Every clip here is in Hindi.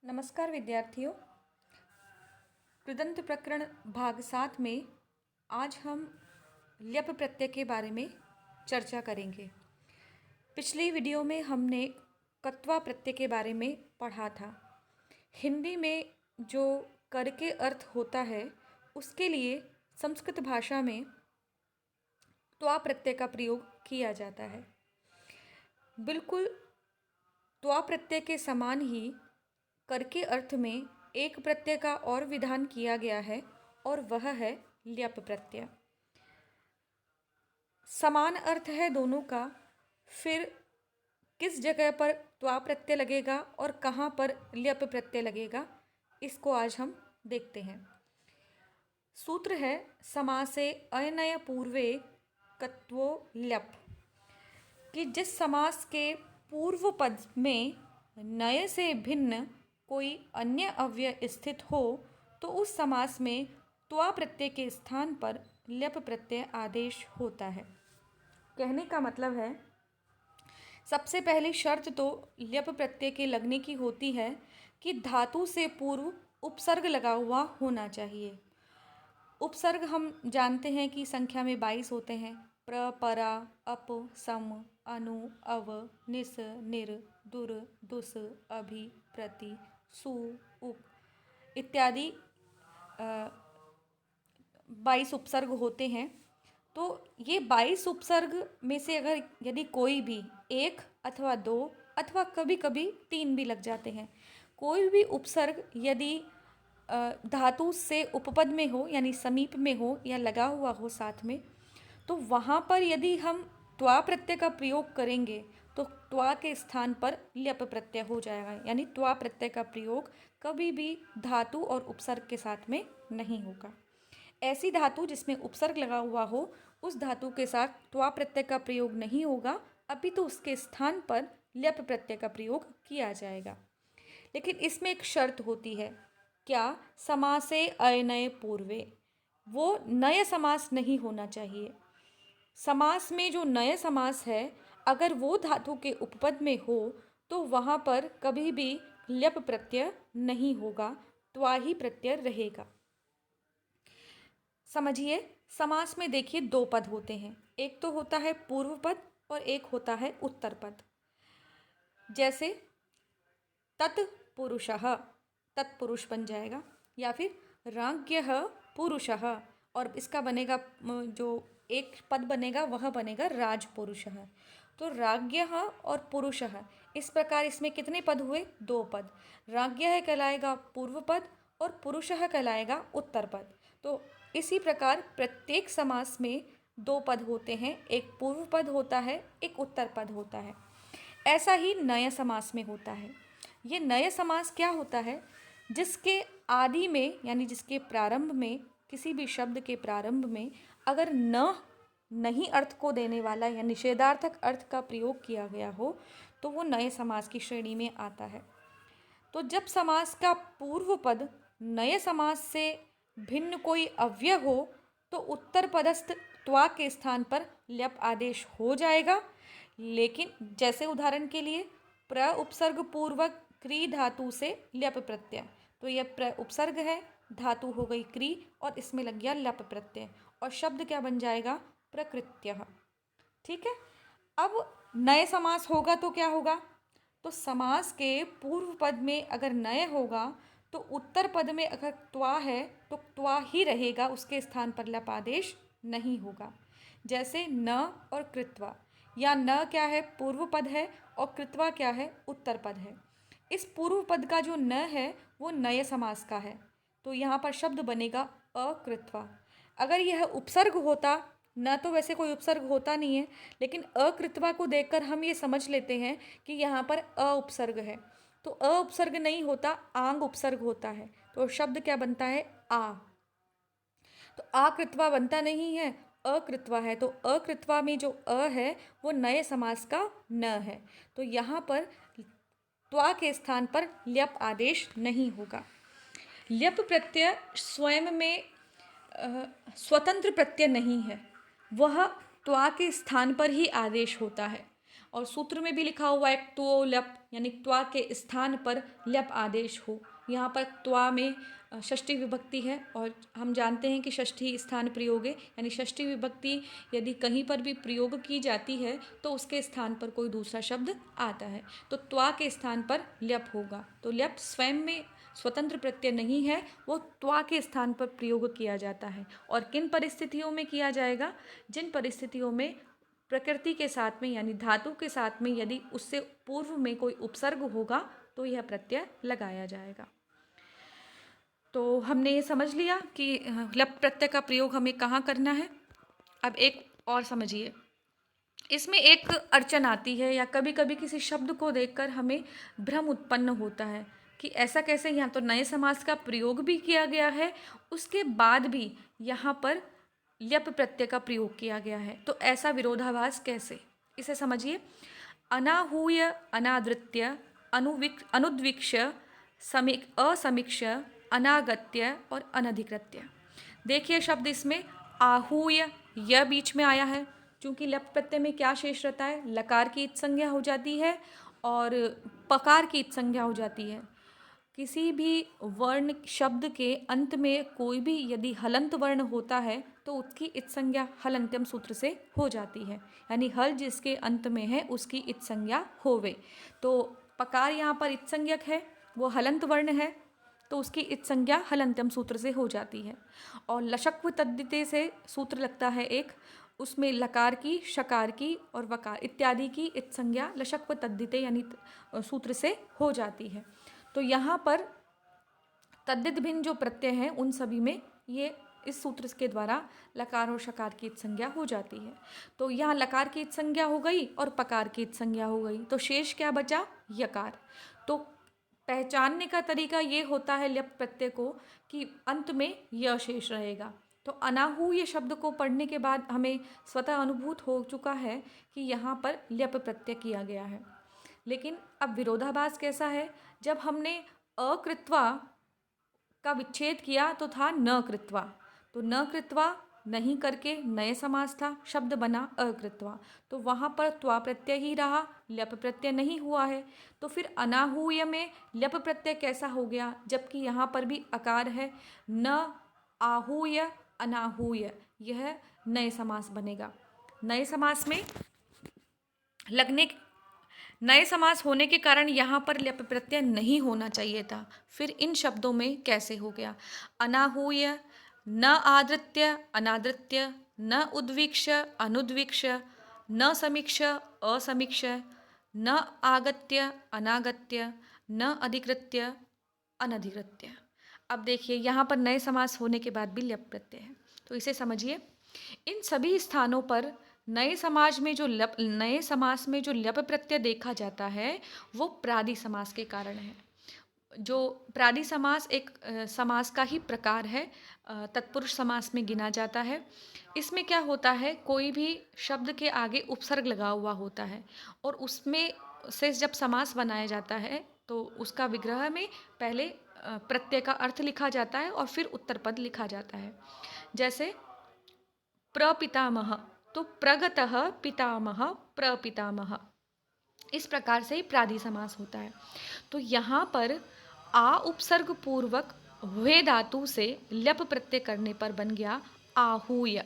नमस्कार विद्यार्थियों। कृदंत प्रकरण भाग 7 में आज हम ल्यप प्रत्यय के बारे में चर्चा करेंगे। पिछली वीडियो में हमने कत्वा प्रत्यय के बारे में पढ़ा था। हिंदी में जो कर के अर्थ होता है उसके लिए संस्कृत भाषा में त्वा प्रत्यय का प्रयोग किया जाता है। बिल्कुल त्वा प्रत्यय के समान ही कर के अर्थ में एक प्रत्यय का और विधान किया गया है और वह है ल्यप प्रत्यय। समान अर्थ है दोनों का, फिर किस जगह पर त्वा प्रत्यय लगेगा और कहाँ पर ल्यप प्रत्यय लगेगा इसको आज हम देखते हैं। सूत्र है समासे अनय पूर्वे कत्वो ल्यप, कि जिस समास के पूर्व पद में नय से भिन्न कोई अन्य अव्यय स्थित हो तो उस समास में त्वा प्रत्यय के स्थान पर ल्यप प्रत्यय आदेश होता है। कहने का मतलब है, सबसे पहली शर्त तो ल्यप प्रत्यय के लगने की होती है कि धातु से पूर्व उपसर्ग लगा हुआ होना चाहिए। उपसर्ग हम जानते हैं कि संख्या में 22 होते हैं। प्र, परा, अप, सम, अनु, अव, निस, निर, दुर, दुस, अभि, प्रति, सु, उप इत्यादि 22 उपसर्ग होते हैं। तो ये 22 उपसर्ग में से अगर यदि कोई भी एक अथवा दो अथवा कभी कभी 3 भी लग जाते हैं, कोई भी उपसर्ग यदि धातु से उपपद में हो यानी समीप में हो या लगा हुआ हो साथ में, तो वहाँ पर यदि हम त्वा प्रत्यय का प्रयोग करेंगे तो त्वा के स्थान पर ल्यप प्रत्यय हो जाएगा। यानी त्वा प्रत्यय का प्रयोग कभी भी धातु और उपसर्ग के साथ में नहीं होगा। ऐसी धातु जिसमें उपसर्ग लगा हुआ हो उस धातु के साथ त्वा प्रत्यय का प्रयोग नहीं होगा, अपितु उसके स्थान पर ल्यप प्रत्यय का प्रयोग किया जाएगा। लेकिन इसमें एक शर्त होती है, क्या? समासे अनय पूर्वे, वो नय समास नहीं होना चाहिए। समास में जो नय समास है अगर वो धातु के उपपद में हो तो वहाँ पर कभी भी ल्यप प्रत्यय नहीं होगा, त्वा ही प्रत्यय रहेगा। समझिए, समास में देखिए 2 पद होते हैं, एक तो होता है पूर्व पद और एक होता है उत्तर पद। जैसे तत्पुरुषः, तत्पुरुष बन जाएगा, या फिर राज्ञः पुरुषः, और इसका बनेगा जो एक पद बनेगा वह बनेगा राजपुरुषः। तो राज्ञः और पुरुषः, इस प्रकार इसमें कितने पद हुए? 2 पद। राज्ञः कहलाएगा पूर्व पद और पुरुषः कहलाएगा उत्तर पद। तो इसी प्रकार प्रत्येक समास में 2 पद होते हैं, एक पूर्व पद होता है, एक उत्तर पद होता है। ऐसा ही नय समास में होता है। ये नय समास क्या होता है? जिसके आदि में यानी जिसके प्रारंभ में, किसी भी शब्द के प्रारंभ में अगर न नहीं अर्थ को देने वाला या निषेधार्थक अर्थ का प्रयोग किया गया हो तो वो नए समास की श्रेणी में आता है। तो जब समास का पूर्व पद नए समास से भिन्न कोई अव्यय हो तो उत्तर पदस्थ त्वा के स्थान पर ल्यप आदेश हो जाएगा। लेकिन जैसे उदाहरण के लिए प्र उपसर्ग पूर्वक क्री धातु से ल्यप प्रत्यय, तो यह प्र उपसर्ग है, धातु हो गई क्री और इसमें लग गया ल्यप प्रत्यय और शब्द क्या बन जाएगा? प्रकृत्यः। ठीक है। अब नए समास होगा तो क्या होगा? तो समास के पूर्व पद में अगर नय होगा तो उत्तर पद में अगर त्वा है तो त्वा ही रहेगा, उसके स्थान पर ल्यप आदेश नहीं होगा। जैसे न और कृत्वा, या न क्या है? पूर्व पद है और कृत्वा क्या है? उत्तर पद है। इस पूर्व पद का जो न है वो नय समास का है, तो यहाँ पर शब्द बनेगा अकृत्वा। अगर यह उपसर्ग होता, न तो वैसे कोई उपसर्ग होता नहीं है, लेकिन अकृत्वा को देखकर हम ये समझ लेते हैं कि यहाँ पर अ उपसर्ग है, तो अ उपसर्ग नहीं होता, आंग उपसर्ग होता है, तो शब्द क्या बनता है? आ। तो आकृत्वा बनता नहीं है, अकृत्वा है। तो अकृत्वा में जो अ है वो नए समास का न है, तो यहाँ पर त्वा के स्थान पर ल्यप आदेश नहीं होगा। ल्यप प्रत्यय स्वयं में स्वतंत्र प्रत्यय नहीं है, वह त्वा के स्थान पर ही आदेश होता है। और सूत्र में भी लिखा हुआ है त्वो ल्यप, यानी त्वा के स्थान पर ल्यप आदेश हो। यहाँ पर त्वा में षष्ठी विभक्ति है और हम जानते हैं कि षष्ठी स्थान प्रयोग है, यानी षष्ठी विभक्ति यदि कहीं पर भी प्रयोग की जाती है तो उसके स्थान पर कोई दूसरा शब्द आता है, तो त्वा के स्थान पर ल्यप होगा। तो ल्यप स्वयं में स्वतंत्र प्रत्यय नहीं है, वो त्वा के स्थान पर प्रयोग किया जाता है। और किन परिस्थितियों में किया जाएगा? जिन परिस्थितियों में प्रकृति के साथ में यानी धातु के साथ में यदि उससे पूर्व में कोई उपसर्ग होगा तो यह प्रत्यय लगाया जाएगा। तो हमने ये समझ लिया कि लप प्रत्यय का प्रयोग हमें कहाँ करना है। अब एक और समझिए, इसमें एक अड़चन आती है या कभी कभी किसी शब्द को देखकर हमें भ्रम उत्पन्न होता है कि ऐसा कैसे, यहाँ तो नए समास का प्रयोग भी किया गया है, उसके बाद भी यहाँ पर ल्यप प्रत्यय का प्रयोग किया गया है, तो ऐसा विरोधाभास कैसे? इसे समझिए। अनाहूय, अनादृत्य, अनुद्विक्ष्य, असमीक्ष्य, अनागत्य और अनधिकृत्य। देखिए शब्द इसमें आहूय, यह बीच में आया है, क्योंकि लप प्रत्यय में क्या शेष रहता है? लकार की इत संज्ञा हो जाती है और पकार की इत संज्ञा हो जाती है। किसी भी वर्ण शब्द के अंत में कोई भी यदि हलंत वर्ण होता है तो उसकी इत संज्ञा हलंत्यम सूत्र से हो जाती है, यानी हल जिसके अंत में है उसकी इत संज्ञा होवे। तो पकार यहाँ पर इत संज्ञक है, वो हलंत वर्ण है, तो उसकी इत संज्ञा हलंत्यम सूत्र से हो जाती है। और लशक्व तद्धिते से सूत्र लगता है एक, उसमें लकार की, शकार की और वकार इत्यादि की इत संज्ञा लशक्व तद्धिते यानी सूत्र से हो जाती है। तो यहाँ पर तद्धित भिन्न जो प्रत्यय हैं उन सभी में ये इस सूत्र के द्वारा लकार और शकार की इत संज्ञा हो जाती है। तो यहाँ लकार की इत संज्ञा हो गई और पकार की इत संज्ञा हो गई, तो शेष क्या बचा? यकार। तो पहचानने का तरीका ये होता है ल्यप प्रत्यय को कि अंत में य शेष रहेगा। तो अनाहूय शब्द को पढ़ने के बाद हमें स्वतः अनुभूत हो चुका है कि यहाँ पर ल्यप प्रत्यय किया गया है। लेकिन अब विरोधाभास कैसा है? जब हमने अकृत्वा का विच्छेद किया तो था न कृत्वा, तो न कृत्वा नहीं करके नए समास था, शब्द बना अकृत्वा, तो वहाँ पर त्वा प्रत्यय ही रहा, ल्यप प्रत्यय नहीं हुआ है। तो फिर अनाहूय में ल्यप प्रत्यय कैसा हो गया, जबकि यहाँ पर भी अकार है? न आहूय अनाहूय, यह नए समास बनेगा। नए समास में नए समास होने के कारण यहाँ पर ल्यप प्रत्यय नहीं होना चाहिए था। फिर इन शब्दों में कैसे हो गया? अनाहूय, न आदृत्य अनादृत्य, न उद्वीक्ष्य अनुद्वीक्ष्य, न समीक्ष्य असमीक्ष्य, न आगत्य अनागत्य, न अधिकृत्य अनधिकृत्य। अब देखिए यहाँ पर नए समास होने के बाद भी ल्यप प्रत्यय है, तो इसे समझिए। इन सभी स्थानों पर नए समास में जो ल्यप प्रत्यय देखा जाता है वो प्रादि समास के कारण है। जो प्रादि समास एक समास का ही प्रकार है, तत्पुरुष समास में गिना जाता है। इसमें क्या होता है, कोई भी शब्द के आगे उपसर्ग लगा हुआ होता है और उसमें से जब समास बनाया जाता है तो उसका विग्रह में पहले प्रत्यय का अर्थ लिखा जाता है और फिर उत्तर पद लिखा जाता है। जैसे प्रपितामह, तो प्रगतः पितामह प्रपितामह, इस प्रकार से ही प्रादि समास होता है। तो यहाँ पर आ उपसर्ग पूर्वक वे धातु से ल्यप प्रत्यय करने पर बन गया आहूय।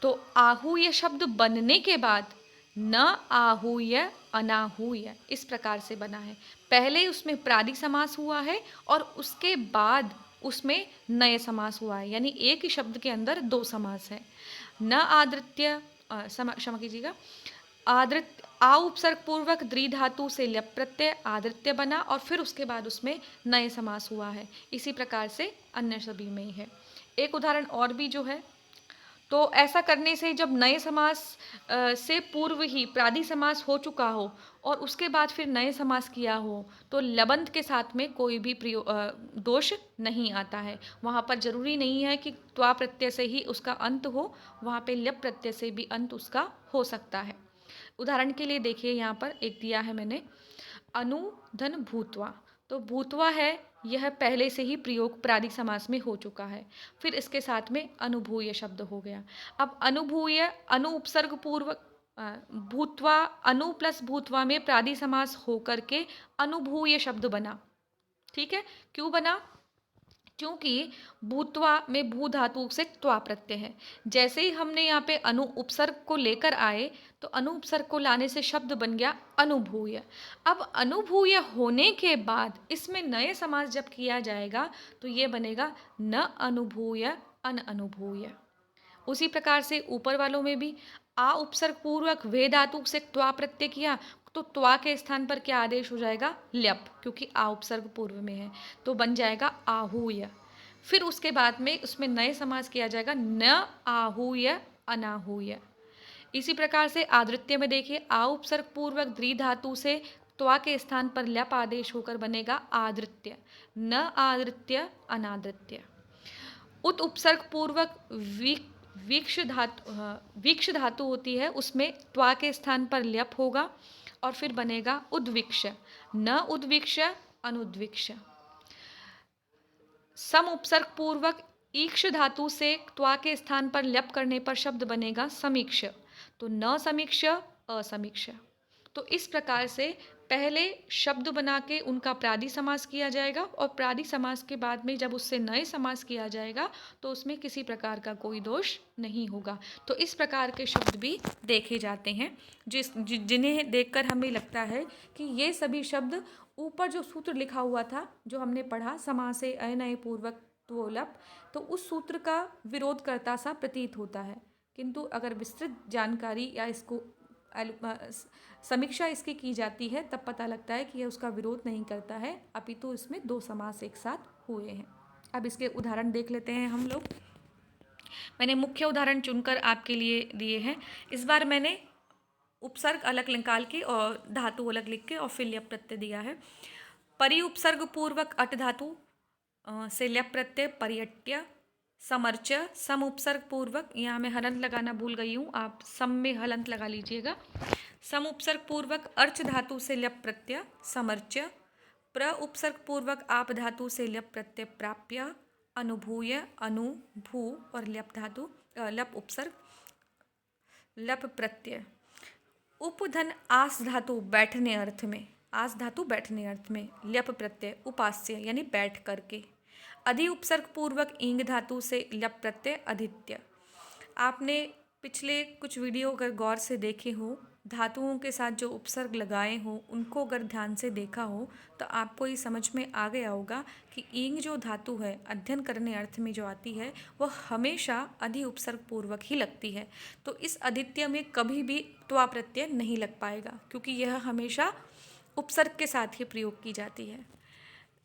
तो आहूय शब्द बनने के बाद न आहूय अनाहूय इस प्रकार से बना है। पहले उसमें प्रादि समास हुआ है और उसके बाद उसमें नए समास हुआ है, यानी एक ही शब्द के अंदर दो समास है। न आदृत्य, क्षमा कीजिएगा, आ उपसर्ग पूर्वक द्विधातु से ल्यप प्रत्यय आदृत्य बना और फिर उसके बाद उसमें नए समास हुआ है। इसी प्रकार से अन्य सभी में ही है। एक उदाहरण और भी जो है, तो ऐसा करने से जब नए समास से पूर्व ही प्रादि समास हो चुका हो और उसके बाद फिर नए समास किया हो तो लबंत के साथ में कोई भी दोष नहीं आता है। वहाँ पर जरूरी नहीं है कि त्वा प्रत्यय से ही उसका अंत हो, वहाँ पे ल्यप प्रत्यय से भी अंत उसका हो सकता है। उदाहरण के लिए देखिए यहाँ पर एक दिया है मैंने, अनुधन भूत्वा, तो भूत्वा है यह पहले से ही प्रयोग प्रादि समास में हो चुका है, फिर इसके साथ में अनुभूय शब्द हो गया। अब अनुभूय अनु उपसर्ग पूर्वक भूत्वा, अनु प्लस भूत्वा में प्रादि समास होकर के अनुभूय शब्द बना। ठीक है, क्यों बना? क्योंकि भूत्वा में भू धातु से त्वा प्रत्यय है। जैसे ही हमने यहाँ पे अनु उपसर्ग को लेकर आए तो अनु उपसर्ग को लाने से शब्द बन गया अनुभूय। अब अनुभूय होने के बाद इसमें नए समास जब किया जाएगा तो ये बनेगा न अनुभूय अन अनुभूय। उसी प्रकार से ऊपर वालों में भी आ उपसर्ग पूर्वक वे धातु से त्वा प्रत्यय किया तो त्वा के स्थान पर क्या आदेश हो जाएगा? ल्यप, क्योंकि आ उपसर्ग पूर्व में है तो बन जाएगा आहूय। फिर उसके बाद में उसमें नए समास किया जाएगा न आहूय अनाहूय। इसी प्रकार से आदृत्य में देखिए आ उपसर्ग पूर्वक द्रि धातु से त्वा के स्थान पर ल्यप आदेश होकर बनेगा आदृत्य, न आदृत्य अनादृत्य। उत उपसर्ग पूर्वक वीक्ष धातु होती है, उसमें त्वा के स्थान पर ल्यप होगा और फिर बनेगा उद्विक्ष, न उद्विक्ष अनुद्विक्ष। सम उपसर्ग पूर्वक ईक्ष धातु से त्वा के स्थान पर ल्यप करने पर शब्द बनेगा समीक्ष, तो न समीक्ष असमीक्ष। तो इस प्रकार से पहले शब्द बना के उनका प्रादि समास किया जाएगा और प्रादि समास के बाद में जब उससे नए समास किया जाएगा तो उसमें किसी प्रकार का कोई दोष नहीं होगा। तो इस प्रकार के शब्द भी देखे जाते हैं जिन्हें देखकर हमें लगता है कि ये सभी शब्द ऊपर जो सूत्र लिखा हुआ था जो हमने पढ़ा समासे अनय पूर्वक त्वोलप, तो उस सूत्र का विरोध करता सा प्रतीत होता है, किंतु अगर विस्तृत जानकारी या इसको समीक्षा इसकी की जाती है तब पता लगता है कि यह उसका विरोध नहीं करता है, अपितु इसमें दो समास एक साथ हुए हैं। अब इसके उदाहरण देख लेते हैं हम लोग। मैंने मुख्य उदाहरण चुनकर आपके लिए दिए हैं। इस बार मैंने उपसर्ग अलग निकाल के और धातु अलग लिख के और फिर ल्यप प्रत्यय दिया है। परि उपसर्ग पूर्वक अट धातु से ल्यप प्रत्यय पर्यट्य, समर्च सम उपसर्ग पूर्वक, यहाँ मैं हलंत लगाना भूल गई हूँ, आप सम में हलंत लगा लीजिएगा। सम उपसर्ग पूर्वक अर्च धातु से ल्यप प्रत्यय समर्च, प्र उपसर्ग पूर्वक आप धातु से ल्यप प्रत्यय प्राप्य, अनुभूय अनुभू और ल्यप धातु ल्यप उपसर्ग ल्यप प्रत्यय। उपधन आस धातु बैठने अर्थ में, आस धातु बैठने अर्थ में, ल्यप प्रत्यय उपास्य यानी बैठ करके। अधि उपसर्ग पूर्वक ईंग धातु से ल्यप प्रत्यय अधित्य। आपने पिछले कुछ वीडियो अगर गौर से देखे हो, धातुओं के साथ जो उपसर्ग लगाए हो उनको अगर ध्यान से देखा हो तो आपको ये समझ में आ गया होगा कि ईंग जो धातु है अध्ययन करने अर्थ में जो आती है वह हमेशा अधि उपसर्ग पूर्वक ही लगती है। तो इस अधित्य में कभी भी त्वा प्रत्यय नहीं लग पाएगा क्योंकि यह हमेशा उपसर्ग के साथ ही प्रयोग की जाती है।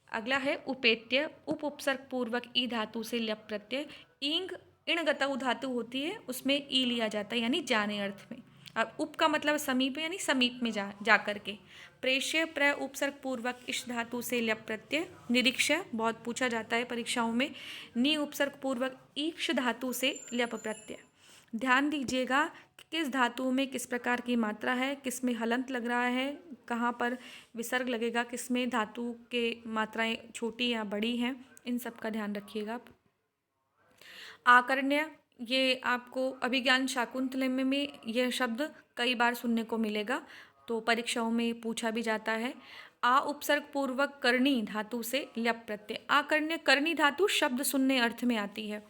अगला है उपेत्य, उप उपसर्ग पूर्वक ई धातु से ल्यप प्रत्यय। ईंग इणगतौ धातु होती है, उसमें ई लिया जाता है यानी जाने अर्थ में। अब उप का मतलब समीप यानी समीप में जा करके। प्रेष्य प्र उपसर्ग पूर्वक इश धातु से ल्यप प्रत्यय। निरीक्ष्य बहुत पूछा जाता है परीक्षाओं में। नी उपसर्ग पूर्वक ईक्ष धातु से ल्यप प्रत्यय। ध्यान दीजिएगा कि किस धातु में किस प्रकार की मात्रा है, किस में हलंत लग रहा है, कहाँ पर विसर्ग लगेगा, किस में धातु के मात्राएं छोटी या बड़ी हैं, इन सब का ध्यान रखिएगा। आकर्ण्य, ये आपको अभिज्ञान शाकुंतलम में यह शब्द कई बार सुनने को मिलेगा तो परीक्षाओं में पूछा भी जाता है। आ उपसर्ग पूर्वक कर्णी धातु से ल्यप प्रत्यय। आकर्ण्य कर्णी धातु शब्द सुनने अर्थ में आती है,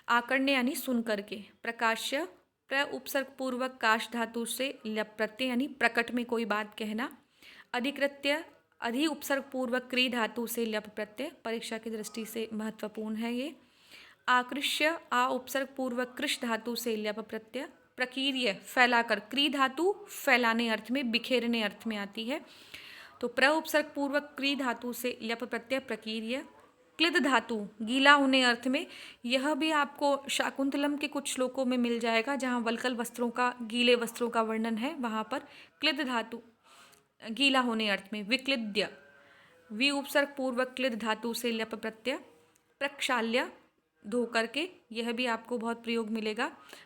आकर्ण्य यानी सुन करके। प्रकाश्य प्र उपसर्ग पूर्वक काश धातु से ल्यप प्रत्यय यानी प्रकट में कोई बात कहना। अधिकृत्य अधि उपसर्ग पूर्वक क्री धातु से ल्यप प्रत्यय, परीक्षा की दृष्टि से महत्वपूर्ण है ये। आकृष्य आ उपसर्ग पूर्वक कृष धातु से ल्यप प्रत्यय। प्रकीर्य फैलाकर, क्री धातु फैलाने अर्थ में बिखेरने अर्थ में आती है तो प्र उपसर्ग पूर्वक क्री धातु से ल्यप प्रत्यय प्रकीर्य। क्लिद धातु गीला होने अर्थ में, यह भी आपको शाकुंतलम के कुछ श्लोकों में मिल जाएगा जहाँ वल्कल वस्त्रों का, गीले वस्त्रों का वर्णन है, वहाँ पर क्लिद धातु गीला होने अर्थ में। विक्लिद्य वि उपसर्ग पूर्वक क्लिद धातु से ल्यप प्रत्यय। प्रक्षाल्य धो करके, यह भी आपको बहुत प्रयोग मिलेगा।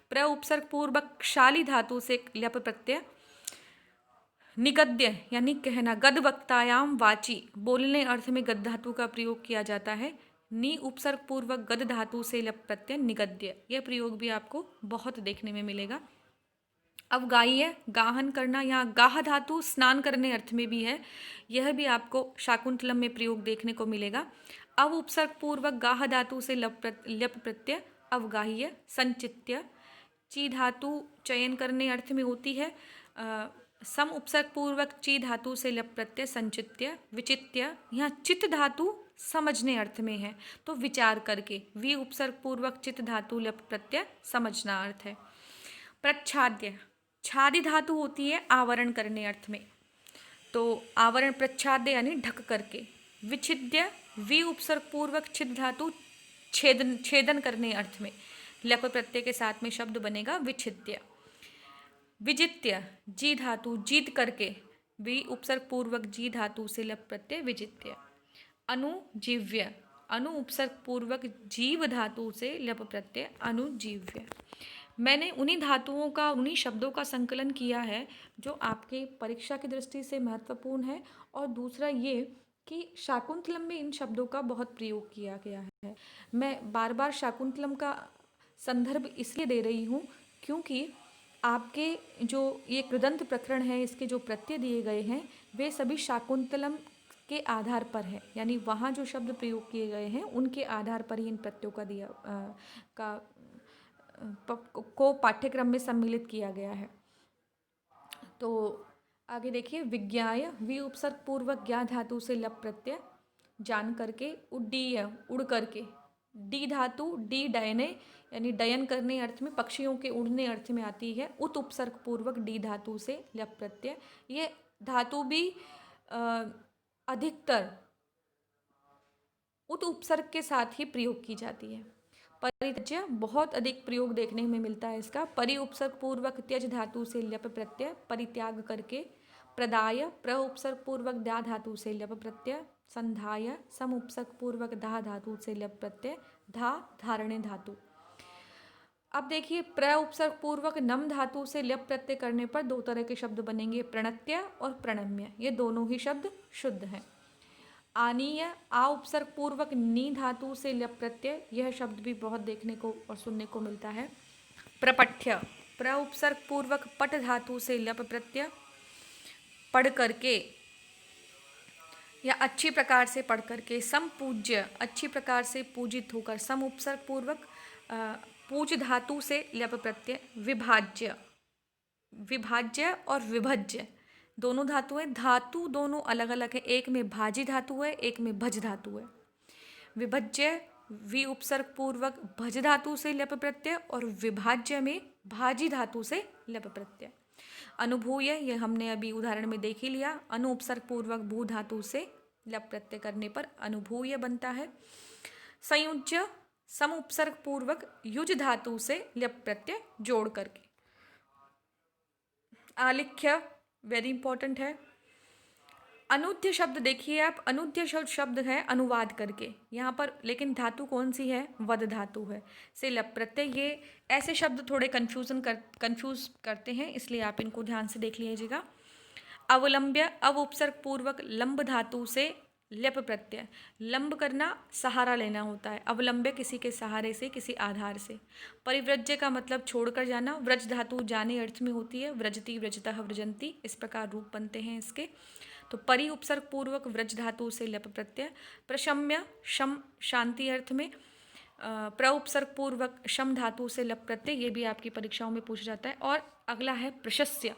प्र उपसर्ग पूर्वक क्षाली धातु से ल्यप प्रत्यय। निगद्य यानी कहना, गद वक्तायाम वाची, बोलने अर्थ में गद धातु का प्रयोग किया जाता है। नी उपसर्ग पूर्वक गद धातु से ल्यप प्रत्यय निगद्य, यह प्रयोग भी आपको बहुत देखने में मिलेगा। अवगाह्य गाहन करना, यहाँ गाह धातु स्नान करने अर्थ में भी है, यह भी आपको शाकुंतलम में प्रयोग देखने को मिलेगा। अव उपसर्ग पूर्वक गाह धातु से ल्यप प्रत्यय अवगाह्य संचित्य। ची धातु चयन करने अर्थ में होती है। सम उपसर्ग पूर्वक ची धातु से ल्यप प्रत्यय संचित्य विचित्य। यहाँ चित धातु समझने अर्थ में है, तो विचार करके। वी उपसर्ग पूर्वक चित धातु ल्यप प्रत्यय समझना अर्थ है। प्रच्छाद्य, छादी धातु होती है आवरण करने अर्थ में, तो आवरण प्रच्छाद्य यानी ढक करके। विच्छिद्य, वी उपसर्ग पूर्वक छिद धातु छेदन करने अर्थ में, लप प्रत्यय के साथ में शब्द बनेगा विच्छिद्य। विजित्य, जी धातु जीत करके, वी उपसर्ग पूर्वक जी धातु से लप प्रत्यय विजित्य। अनुजीव्य, अनु उपसर्ग पूर्वक जीव धातु से लप प्रत्यय अनुजीव्य। मैंने उन्हीं धातुओं का, उन्हीं शब्दों का संकलन किया है जो आपके परीक्षा की दृष्टि से महत्वपूर्ण है, और दूसरा ये कि शाकुंतलम में इन शब्दों का बहुत प्रयोग किया गया है। मैं बार बार शाकुंतलम का संदर्भ इसलिए दे रही हूँ क्योंकि आपके जो ये कृदंत प्रकरण है, इसके जो प्रत्यय दिए गए हैं वे सभी शाकुंतलम के आधार पर है, यानी वहाँ जो शब्द प्रयोग किए गए हैं उनके आधार पर ही इन प्रत्ययों का को पाठ्यक्रम में सम्मिलित किया गया है। तो आगे देखिए, विज्ञाय, वी उपसर्ग पूर्वक ज्ञा धातु से लप प्रत्यय जान करके। उड्डीय, उड़ करके। डी धातु डी डयने यानी डयन करने अर्थ में, पक्षियों के उड़ने अर्थ में आती है। उत उपसर्ग पूर्वक डी धातु से लप प्रत्यय। ये धातु भी अधिकतर उत उपसर्ग के साथ ही प्रयोग की जाती है। परित्यज्य, बहुत अधिक प्रयोग देखने में मिलता है इसका। परि उपसर्ग पूर्वक त्यज धातु से ल्यप प्रत्यय परित्याग करके। प्रदाय, प्र उपसर्ग पूर्वक दा धातु से ल्यप प्रत्यय। संधाय, सम उपसर्ग पूर्वक धा धातु से ल्यप प्रत्यय धा धारणे धातु। अब देखिए, प्र उपसर्ग पूर्वक नम धातु से ल्यप प्रत्यय करने पर दो तरह के शब्द बनेंगे, प्रणत्य और प्रणम्य। ये दोनों ही शब्द शुद्ध हैं। आनीय, आ उपसर्ग पूर्वक नी धातु से ल्यप प्रत्यय, यह शब्द भी बहुत देखने को और सुनने को मिलता है। प्रपठ्य, प्र उपसर्ग पूर्वक पट धातु से ल्यप प्रत्यय पढ़ करके या अच्छी प्रकार से पढ़ करके। समपूज्य, अच्छी प्रकार से पूजित होकर। सम उपसर्ग पूर्वक पूज धातु से ल्यप प्रत्यय। विभाज्य, विभाज्य और विभज्य दोनों धातु हैं, धातु दोनों अलग अलग है। एक में भाजी धातु है, एक में भज धातु है। विभज्य, वी उपसर्ग पूर्वक भज धातु से ल्यप प्रत्यय, और विभाज्य में भाजी धातु से ल्यप प्रत्यय। अनुभूय, यह हमने अभी उदाहरण में देख ही लिया, अनु उपसर्ग पूर्वक भू धातु से ल्यप प्रत्यय करने पर अनुभूय बनता है। संयुज्य, सम उपसर्ग पूर्वक युज धातु से ल्यप प्रत्यय जोड़ करके। आलिख्य, वेरी इंपॉर्टेंट है। अनुद्य शब्द देखिए आप, अनुद्य शब्द है अनुवाद करके, यहाँ पर लेकिन धातु कौन सी है, वद धातु है से लप प्रत्यय। ये ऐसे शब्द थोड़े कंफ्यूज करते हैं, इसलिए आप इनको ध्यान से देख लीजिएगा। अवलंब्य, अव उपसर्ग पूर्वक लंब धातु से लप प्रत्यय। लंब करना, सहारा लेना होता है। अवलंब्य, किसी के सहारे से, किसी आधार से। परिव्रज्य का मतलब छोड़कर जाना। व्रज धातु जाने अर्थ में होती है। व्रजती, व्रजतः, व्रजंती, इस प्रकार रूप बनते हैं इसके। तो परि उपसर्ग पूर्वक व्रज धातु से लप प्रत्यय। प्रशम्य, शम शांति अर्थ में। प्र उपसर्ग पूर्वक शम धातु से लप प्रत्यय, ये भी आपकी परीक्षाओं में पूछा जाता है। और अगला है प्रशस्य,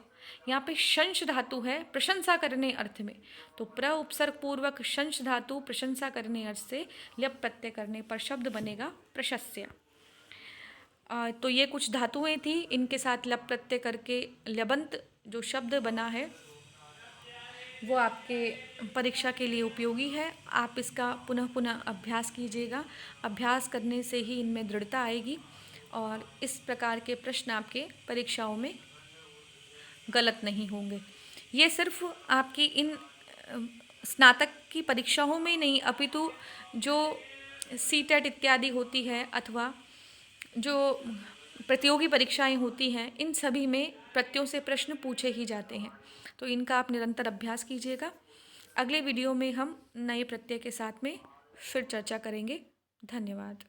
यहाँ पे शंश धातु है प्रशंसा करने अर्थ में, तो प्र उपसर्ग पूर्वक शंश धातु प्रशंसा करने अर्थ से लप प्रत्यय करने पर शब्द बनेगा प्रशस्य। तो ये कुछ धातुएं थी, इनके साथ लप प्रत्यय करके ल्यबंत जो शब्द बना है वो आपके परीक्षा के लिए उपयोगी है। आप इसका पुनः पुनः अभ्यास कीजिएगा, अभ्यास करने से ही इनमें दृढ़ता आएगी और इस प्रकार के प्रश्न आपके परीक्षाओं में गलत नहीं होंगे। ये सिर्फ आपकी इन स्नातक की परीक्षाओं में नहीं, अपितु जो सीटेट इत्यादि होती है अथवा जो प्रतियोगी परीक्षाएं होती हैं, इन सभी में प्रत्ययों से प्रश्न पूछे ही जाते हैं, तो इनका आप निरंतर अभ्यास कीजिएगा। अगले वीडियो में हम नए प्रत्यय के साथ में फिर चर्चा करेंगे। धन्यवाद।